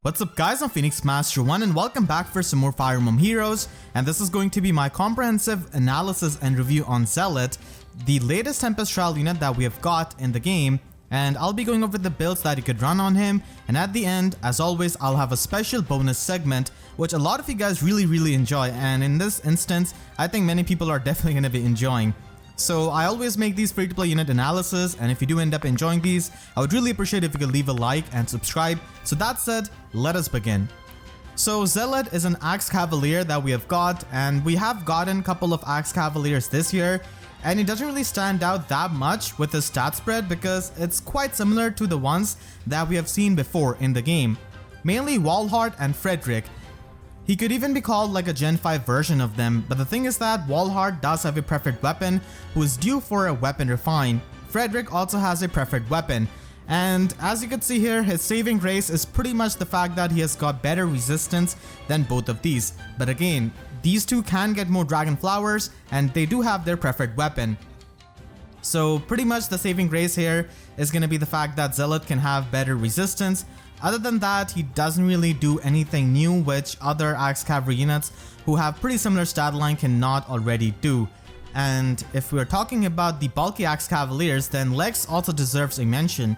What's up guys, I'm Phoenix Master 1 and welcome back for some more Fire Emblem Heroes, and this is going to be my comprehensive analysis and review on Zelot, the latest Tempest Trial unit that we have got in the game, and I'll be going over the builds that you could run on him, and at the end, as always, I'll have a special bonus segment which a lot of you guys really enjoy, and in this instance, I think many people are definitely going to be enjoying. So I always make these free-to-play unit analysis, and if you do end up enjoying these, I would really appreciate if you could leave a like and subscribe. So that said, let us begin. So Zelot is an Axe Cavalier that we have got, and we have gotten a couple of Axe Cavaliers this year, and it doesn't really stand out that much with his stat spread because it's quite similar to the ones that we have seen before in the game. Mainly Walhart and Frederick. He could even be called like a Gen 5 version of them, but the thing is that Walhart does have a preferred weapon who is due for a weapon refine. Frederick also has a preferred weapon, and as you can see here, his saving grace is pretty much the fact that he has got better resistance than both of these. But again, these two can get more dragon flowers and they do have their preferred weapon. So pretty much the saving grace here is going to be the fact that Zelot can have better resistance. Other than that, he doesn't really do anything new which other Axe Cavalry units who have pretty similar stat line cannot already do. And if we're talking about the bulky Axe Cavaliers, then Lex also deserves a mention.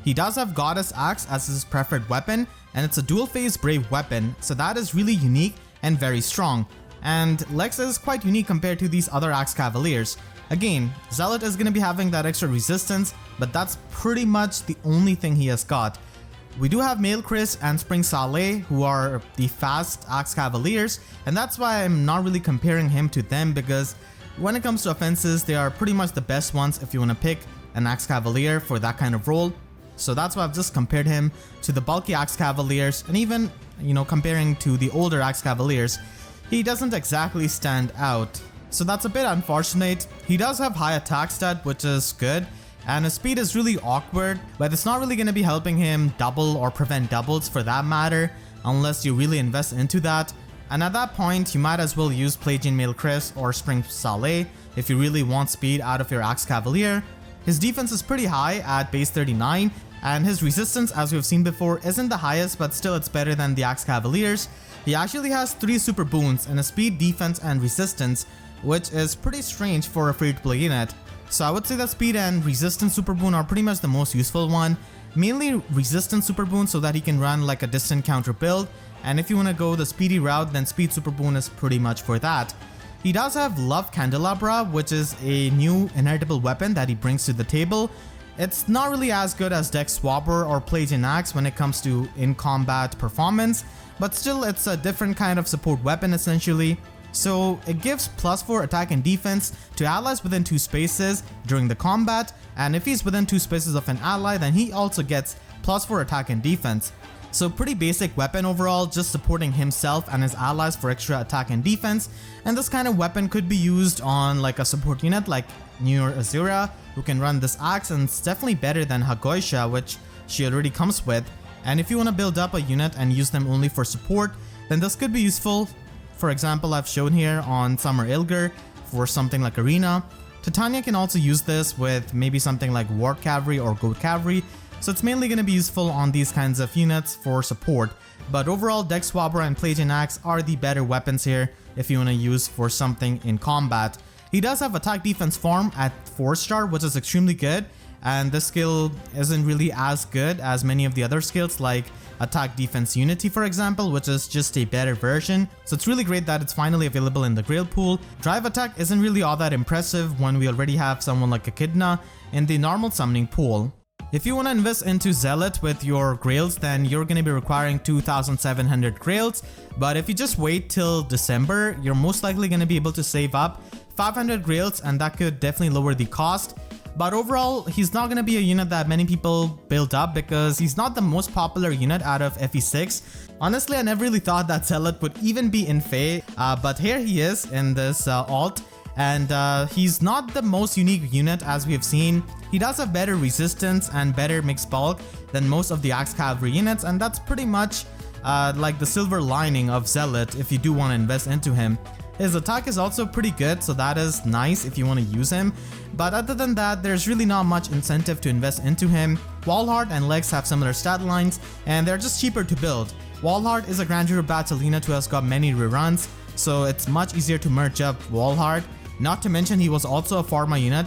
He does have Goddess Axe as his preferred weapon, and it's a dual phase brave weapon, so that is really unique and very strong. And Lex is quite unique compared to these other Axe Cavaliers. Again, Zelot is going to be having that extra resistance, but that's pretty much the only thing he has got. We do have Male Chris and Spring Saleh, who are the fast Axe Cavaliers, and that's why I'm not really comparing him to them, because when it comes to offenses, they are pretty much the best ones if you want to pick an Axe Cavalier for that kind of role. So that's why I've just compared him to the bulky Axe Cavaliers, and even, comparing to the older Axe Cavaliers, he doesn't exactly stand out. So that's a bit unfortunate. He does have high attack stat, which is good, and his speed is really awkward, but it's not really going to be helping him double or prevent doubles for that matter, unless you really invest into that. And at that point, you might as well use Pelagian Male Chris or Spring Saleh if you really want speed out of your Axe Cavalier. His defense is pretty high at base 39, and his resistance, as we've seen before, isn't the highest, but still it's better than the Axe Cavaliers. He actually has 3 super boons in his speed, defense, and resistance, which is pretty strange for a free-to-play unit. So I would say that speed and resistance super boon are pretty much the most useful one. Mainly resistance super boon so that he can run like a distant counter build, and if you want to go the speedy route, then speed super boon is pretty much for that. He does have Love Candelabra, which is a new inheritable weapon that he brings to the table. It's not really as good as Dex Swabber or Pelagian Axe when it comes to in-combat performance, but still it's a different kind of support weapon essentially. So it gives +4 attack and defense to allies within 2 spaces during the combat, and if he's within 2 spaces of an ally, then he also gets +4 attack and defense. So pretty basic weapon overall, just supporting himself and his allies for extra attack and defense, and this kind of weapon could be used on like a support unit like Newer Azura, who can run this axe, and it's definitely better than Hagoisha, which she already comes with. And if you want to build up a unit and use them only for support, then this could be useful. For example, I've shown here on Summer Ilger for something like Arena. Titania can also use this with maybe something like Ward Cavalry or Goat Cavalry, so it's mainly going to be useful on these kinds of units for support. But overall, Dex Swabber and Pelagian Axe are the better weapons here if you want to use for something in combat. He does have attack defense farm at 4-star, which is extremely good, and this skill isn't really as good as many of the other skills like Attack Defense Unity, for example, which is just a better version. So it's really great that it's finally available in the Grail pool. Drive Attack isn't really all that impressive when we already have someone like Echidna in the normal summoning pool. If you want to invest into Zelot with your Grails, then you're going to be requiring 2,700 Grails, but if you just wait till December, you're most likely going to be able to save up 500 Grails, and that could definitely lower the cost. But overall, he's not going to be a unit that many people build up because he's not the most popular unit out of FE6. Honestly, I never really thought that Zelot would even be in FE, but here he is in this alt, and he's not the most unique unit as we have seen. He does have better resistance and better mixed bulk than most of the Axe Cavalry units, and that's pretty much like the silver lining of Zelot if you do want to invest into him. His attack is also pretty good, so that is nice if you want to use him. But other than that, there's really not much incentive to invest into him. Wallheart and Lex have similar stat lines, and they're just cheaper to build. Wallheart is a Grandeur Battle unit who has got many reruns, so it's much easier to merge up Wallheart. Not to mention he was also a Pharma unit,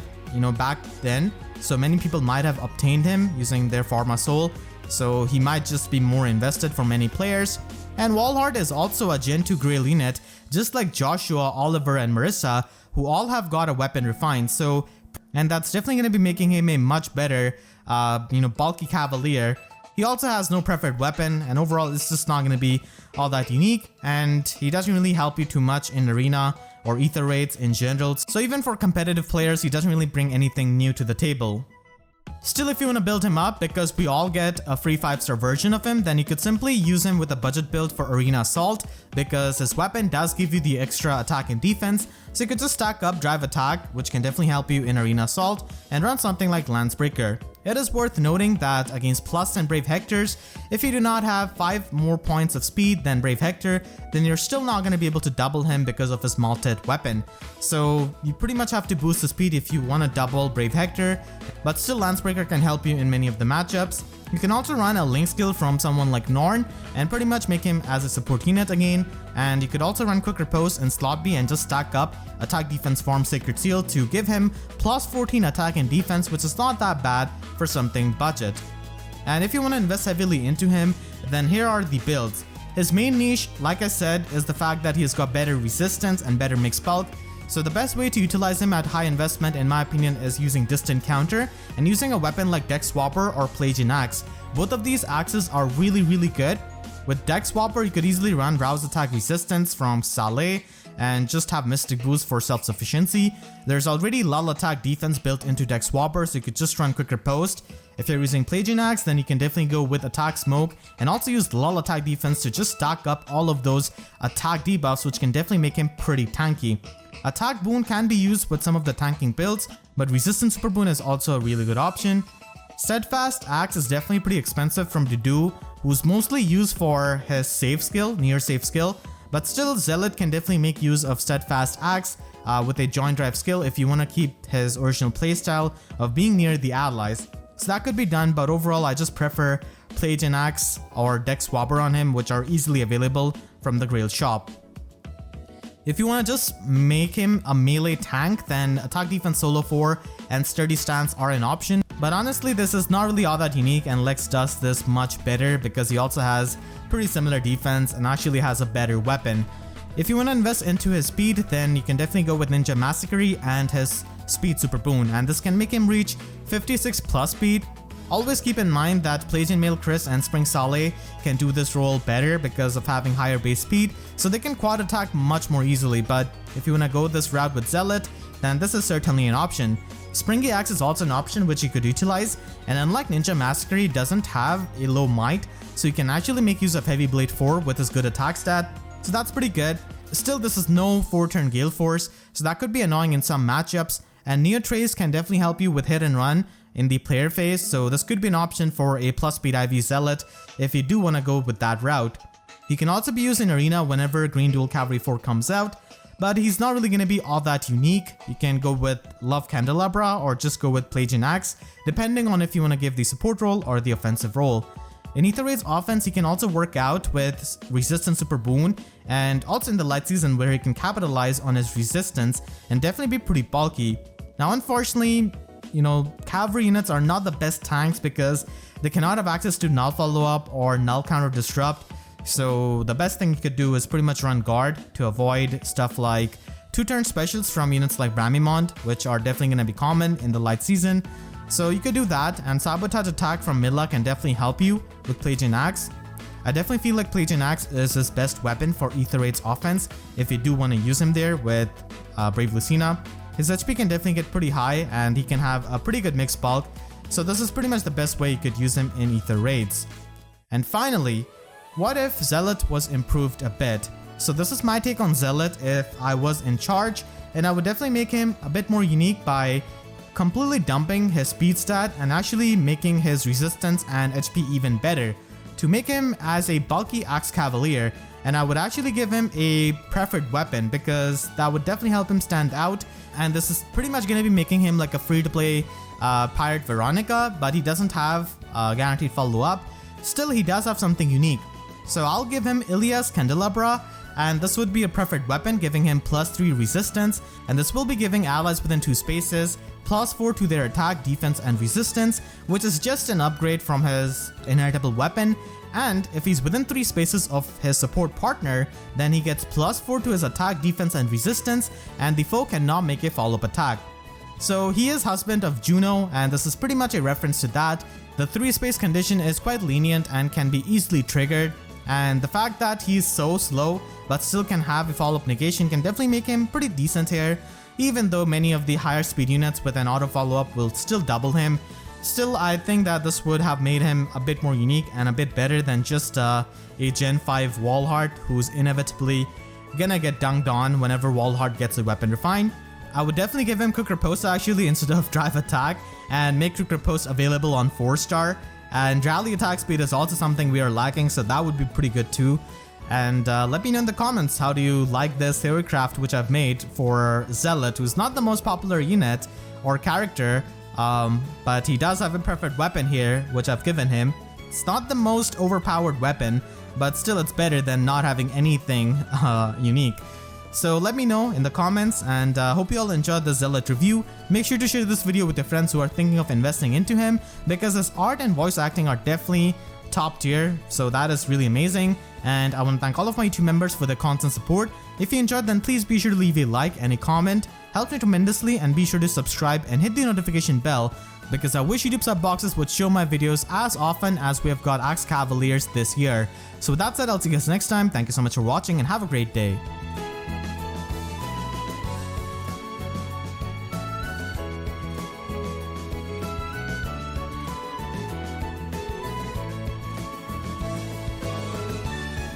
back then, so many people might have obtained him using their Pharma Soul, so he might just be more invested for many players. And Wallheart is also a Gen 2 Grail unit, just like Joshua, Oliver, and Marissa, who all have got a weapon refined, and that's definitely going to be making him a much better, bulky Cavalier. He also has no preferred weapon, and overall it's just not going to be all that unique, and he doesn't really help you too much in Arena or Ether raids in general, so even for competitive players he doesn't really bring anything new to the table. Still, if you want to build him up, because we all get a free 5-star version of him, then you could simply use him with a budget build for Arena Assault, because his weapon does give you the extra attack and defense, so you could just stack up Drive Attack, which can definitely help you in Arena Assault, and run something like Lancebreaker. It is worth noting that against Plus and Brave Hectors, if you do not have 5 more points of speed than Brave Hector, then you're still not going to be able to double him because of his malted weapon. So you pretty much have to boost the speed if you want to double Brave Hector, but still Lancebreaker can help you in many of the matchups. You can also run a Link skill from someone like Norn and pretty much make him as a support unit again, and you could also run Quick Repose in Slot B and just stack up Attack Defense Farm Sacred Seal to give him plus 14 attack and defense, which is not that bad for something budget. And if you want to invest heavily into him, then here are the builds. His main niche, like I said, is the fact that he has got better resistance and better mixed bulk. So the best way to utilize him at high investment in my opinion is using Distant Counter and using a weapon like Dex Swapper or Pelagian Axe. Both of these axes are really good. With Dex Swapper you could easily run Rouse Attack Resistance from Saleh and just have Mystic Boost for self-sufficiency. There's already Lull Attack Defense built into Dex Swapper, so you could just run Quick Riposte. If you're using Pelagian Axe, then you can definitely go with Attack Smoke and also use Lull Attack Defense to just stack up all of those attack debuffs, which can definitely make him pretty tanky. Attack Boon can be used with some of the tanking builds, but Resistance Super Boon is also a really good option. Steadfast Axe is definitely pretty expensive from Dudu, who's mostly used for his save skill, near save skill, but still Zealot can definitely make use of Steadfast Axe with a Joint Drive skill if you want to keep his original playstyle of being near the allies. So that could be done, but overall I just prefer Pelagian Axe or Dex Swabber on him, which are easily available from the Grail shop. If you want to just make him a melee tank, then Attack Defense Solo 4 and Sturdy Stance are an option. But honestly, this is not really all that unique, and Lex does this much better because he also has pretty similar defense and actually has a better weapon. If you want to invest into his speed, then you can definitely go with Ninja Massacre and his Speed Super Boon, and this can make him reach 56 plus speed. Always keep in mind that Pelagian Male Chris and Spring Saleh can do this role better because of having higher base speed, so they can quad attack much more easily, but if you want to go this route with Zealot, then this is certainly an option. Springy Axe is also an option which you could utilize, and unlike Ninja Massacre, it doesn't have a low might, so you can actually make use of Heavy Blade 4 with his good attack stat, so that's pretty good. Still, this is no 4-turn Gale Force, so that could be annoying in some matchups, and Neo Trace can definitely help you with hit and run in the player phase, so this could be an option for a plus speed IV Zealot if you do want to go with that route. He can also be used in Arena whenever Green Dual Cavalry 4 comes out, but he's not really going to be all that unique. You can go with Love Candelabra or just go with Pelagian Axe, depending on if you want to give the support role or the offensive role. In Ether Raid's offense, he can also work out with Resistance Super Boon, and also in the light season where he can capitalize on his resistance and definitely be pretty bulky. Now unfortunately, cavalry units are not the best tanks because they cannot have access to null follow-up or null counter disrupt, so the best thing you could do is pretty much run guard to avoid stuff like 2-turn specials from units like Bramimond, which are definitely going to be common in the light season. So you could do that, and Sabotage Attack from Midluck can definitely help you with Pelagian Axe. I definitely feel like Pelagian Axe is his best weapon for Ether Raid's offense if you do want to use him there with Brave Lucina. His HP can definitely get pretty high and he can have a pretty good mixed bulk, so this is pretty much the best way you could use him in Ether Raids. And finally, what if Zealot was improved a bit? So this is my take on Zealot if I was in charge, and I would definitely make him a bit more unique by completely dumping his speed stat and actually making his resistance and HP even better. to make him as a bulky Axe Cavalier, and I would actually give him a preferred weapon because that would definitely help him stand out. And this is pretty much going to be making him like a free-to-play Pirate Veronica, but he doesn't have guaranteed follow-up. Still, he does have something unique. So I'll give him Ilia's Candelabra, and this would be a preferred weapon, giving him +3 resistance, and this will be giving allies within 2 spaces +4 to their attack, defense, and resistance, which is just an upgrade from his inheritable weapon. And if he's within 3 spaces of his support partner, then he gets +4 to his attack, defense, and resistance, and the foe cannot make a follow-up attack. So he is husband of Juno, and this is pretty much a reference to that. The 3 space condition is quite lenient and can be easily triggered, and the fact that he's so slow but still can have a follow-up negation can definitely make him pretty decent here, even though many of the higher speed units with an auto follow-up will still double him. Still, I think that this would have made him a bit more unique and a bit better than just a Gen 5 Wallheart who's inevitably gonna get dunked on whenever Wallheart gets a weapon refined. I would definitely give him Quick Riposte actually instead of Drive Attack, and make Quick Riposte available on 4-star. And Rally Attack Speed is also something we are lacking, so that would be pretty good too. And let me know in the comments, how do you like this theory craft which I've made for Zelot, who's not the most popular unit or character, but he does have a preferred weapon here, which I've given him. It's not the most overpowered weapon, but still it's better than not having anything unique. So let me know in the comments, and hope you all enjoyed the Zelot review. Make sure to share this video with your friends who are thinking of investing into him, because his art and voice acting are definitely top tier, so that is really amazing. And I want to thank all of my YouTube members for their constant support. If you enjoyed, then please be sure to leave a like and a comment. Helps me tremendously, and be sure to subscribe and hit the notification bell, because I wish YouTube sub boxes would show my videos as often as we have got Axe Cavaliers this year. So with that said, I'll see you guys next time. Thank you so much for watching and have a great day.